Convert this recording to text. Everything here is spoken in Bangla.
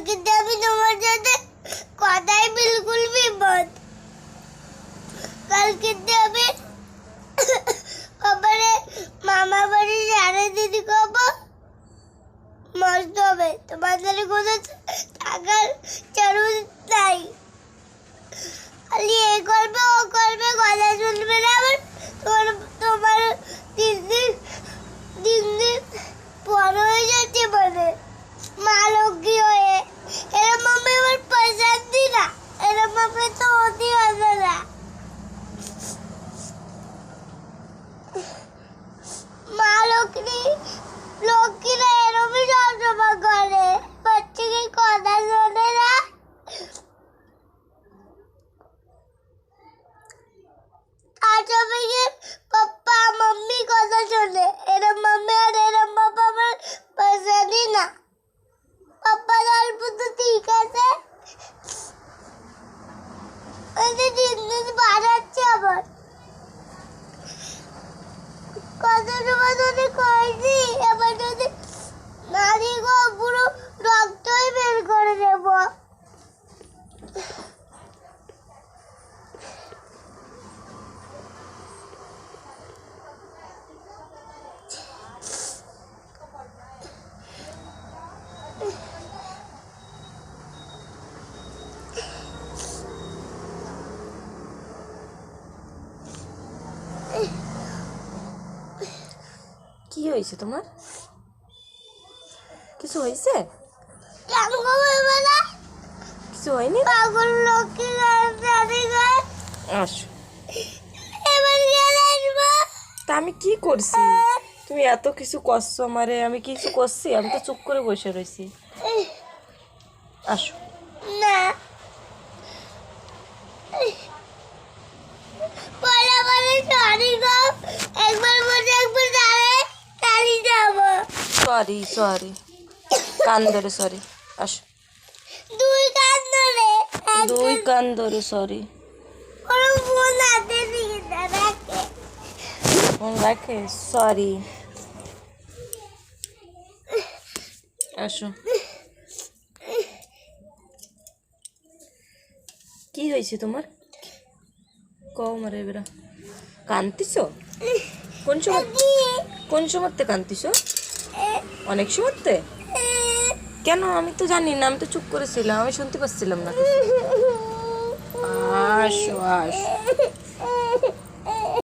কিন্তু আমি তোমার সাথে কথাই বিলকুল বিপদ। কাল কিন্তু আমি কবরে মামা বাড়ি সারা দিদি কব মস্ত হবে। তোমাদের কোনো টাকার জরুরি নাই, খালি এ করবে ও করবে, কথা শুনবে না। আবার তোমার দিন দিন দিন দিন বড় হয়ে যাচ্ছে, মানে মা লক্ষ্মী হয়ে। এরম আমি আমার পছন্দ না, এরম আমি তো অতি হবে না। মা লক্ষ্মী লক্ষ্মীরা এরমই সবসময় করে, বাচ্চাকে কথা শোনে না। আর সবাইকে পাপ্পা মাম্মি কথা শোনে, এরম মাম্মি আর এরম পাপ্পা আমার পছন্দই না। পাপ্পা অল্প তো ঠিক আছে, দিন দিন বাড়াচ্ছে আবার। কত সময় ধরে কইছি, এবার যদি নারী গো পুরো রক্তই বের করে দেব। কি হয়েছে তোমার? কিছু হয়েছে? কেন গো বলবো? কিছু হয়নি? পাগল লক্ষ্মী গাড়ি গায়। আসো। এবার গেলে আসবো। তা আমি কি করছি? তুমি এত কিছু করছো আমারে, আমি কিছু করছি? আমি তো চুপ করে বসে রয়েছি। আসো। না বলে বলে সরি গো, একবার বলে একবার দাঁড়িয়ে যাবো। সরি সরি, কান ধরে সরি। আসো। দুই কান ধরে, দুই কান ধরে সরি। ওরা ফোন হাতে দিয়ে রাখে। ফোন রাখে সরি। আসো। কি হয়েছে তোমার? কও মারে বেড়া, কান্দিস? কোন সময়, কোন সময়তে কান্দিস? অনেক সময়তে? কেন? আমি তো জানি না, আমি তো চুপ করেছিলাম, আমি শুনতে পাচ্ছিলাম না কিছু। আসো আসো।